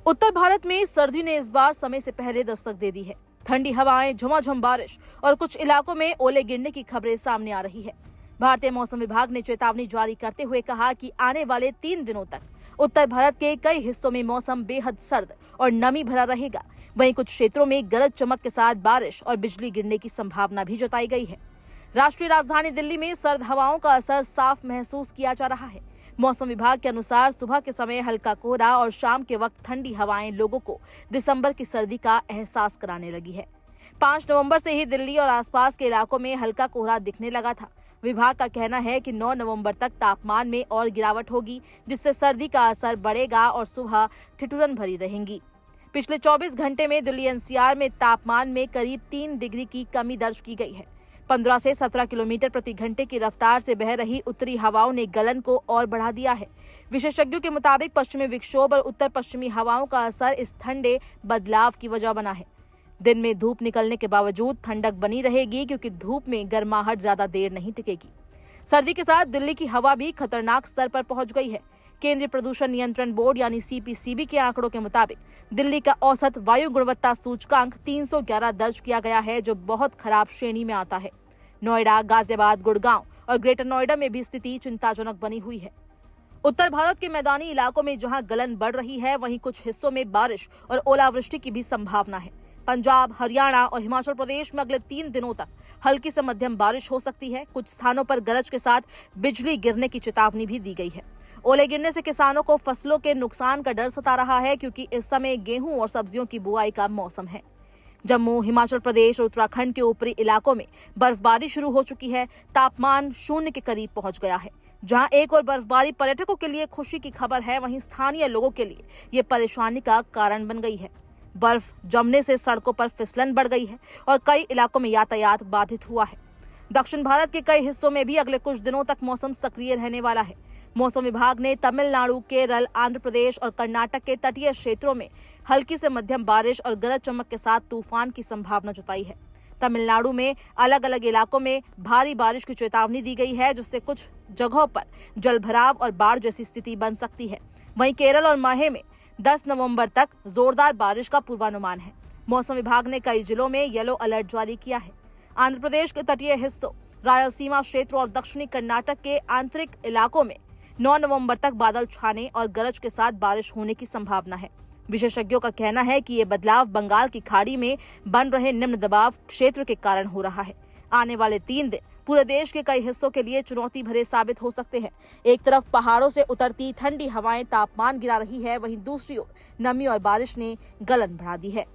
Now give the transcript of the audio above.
उत्तर भारत में सर्दी ने इस बार समय से पहले दस्तक दे दी है। ठंडी हवाएं, झमाझम बारिश और कुछ इलाकों में ओले गिरने की खबरें सामने आ रही है। भारतीय मौसम विभाग ने चेतावनी जारी करते हुए कहा कि आने वाले 3 दिनों तक उत्तर भारत के कई हिस्सों में मौसम बेहद सर्द और नमी भरा रहेगा। वहीं कुछ क्षेत्रों में गरज चमक के साथ बारिश और बिजली गिरने की संभावना भी जताई गई है। राष्ट्रीय राजधानी दिल्ली में सर्द हवाओं का असर साफ महसूस किया जा रहा है। मौसम विभाग के अनुसार सुबह के समय हल्का कोहरा और शाम के वक्त ठंडी हवाएं लोगों को दिसंबर की सर्दी का एहसास कराने लगी है। 5 नवंबर से ही दिल्ली और आसपास के इलाकों में हल्का कोहरा दिखने लगा था। विभाग का कहना है कि 9 नवंबर तक तापमान में और गिरावट होगी, जिससे सर्दी का असर बढ़ेगा और सुबह ठिठुरन भरी रहेंगी। पिछले 24 घंटे में दिल्ली एनसीआर में तापमान में करीब 3 डिग्री की कमी दर्ज की गई है। 15 से 17 किलोमीटर प्रति घंटे की रफ्तार से बह रही उत्तरी हवाओं ने गलन को और बढ़ा दिया है। विशेषज्ञों के मुताबिक पश्चिमी विक्षोभ और उत्तर पश्चिमी हवाओं का असर इस ठंडे बदलाव की वजह बना है। दिन में धूप निकलने के बावजूद ठंडक बनी रहेगी, क्योंकि धूप में गर्माहट ज्यादा देर नहीं टिकेगी। सर्दी के साथ दिल्ली की हवा भी खतरनाक स्तर पर पहुंच गई है। केंद्रीय प्रदूषण नियंत्रण बोर्ड यानी सीपीसीबी के आंकड़ों के मुताबिक दिल्ली का औसत वायु गुणवत्ता सूचकांक 311 दर्ज किया गया है, जो बहुत खराब श्रेणी में आता है। नोएडा, गाजियाबाद, गुड़गांव और ग्रेटर नोएडा में भी स्थिति चिंताजनक बनी हुई है। उत्तर भारत के मैदानी इलाकों में जहां गलन बढ़ रही है, वहीं कुछ हिस्सों में बारिश और ओलावृष्टि की भी संभावना है। पंजाब, हरियाणा और हिमाचल प्रदेश में अगले 3 दिनों तक हल्की से मध्यम बारिश हो सकती है। कुछ स्थानों पर गरज के साथ बिजली गिरने की चेतावनी भी दी गई है। ओले गिरने से किसानों को फसलों के नुकसान का डर सता रहा है, क्योंकि इस समय गेहूं और सब्जियों की बुआई का मौसम है। जम्मू, हिमाचल प्रदेश और उत्तराखंड के ऊपरी इलाकों में बर्फबारी शुरू हो चुकी है। तापमान 0 के करीब पहुंच गया है। जहां एक और बर्फबारी पर्यटकों के लिए खुशी की खबर है, वहीं स्थानीय लोगों के लिए ये परेशानी का कारण बन गई है। बर्फ जमने से सड़कों पर फिसलन बढ़ गई है और कई इलाकों में यातायात बाधित हुआ है। दक्षिण भारत के कई हिस्सों में भी अगले कुछ दिनों तक मौसम सक्रिय रहने वाला है। मौसम विभाग ने तमिलनाडु, केरल, आंध्र प्रदेश और कर्नाटक के तटीय क्षेत्रों में हल्की से मध्यम बारिश और गरज चमक के साथ तूफान की संभावना जताई है। तमिलनाडु में अलग अलग इलाकों में भारी बारिश की चेतावनी दी गई है, जिससे कुछ जगहों पर जलभराव और बाढ़ जैसी स्थिति बन सकती है। वहीं केरल और माहे में 10 नवंबर तक जोरदार बारिश का पूर्वानुमान है। मौसम विभाग ने कई जिलों में येलो अलर्ट जारी किया है। आंध्र प्रदेश के तटीय हिस्सों, रायलसीमा क्षेत्र और दक्षिणी कर्नाटक के आंतरिक इलाकों में 9 नवंबर तक बादल छाने और गरज के साथ बारिश होने की संभावना है। विशेषज्ञों का कहना है कि ये बदलाव बंगाल की खाड़ी में बन रहे निम्न दबाव क्षेत्र के कारण हो रहा है। आने वाले 3 दिन पूरे देश के कई हिस्सों के लिए चुनौती भरे साबित हो सकते हैं। एक तरफ पहाड़ों से उतरती ठंडी हवाएं तापमान गिरा रही है, वहीं दूसरी ओर नमी और बारिश ने गलन बढ़ा दी है।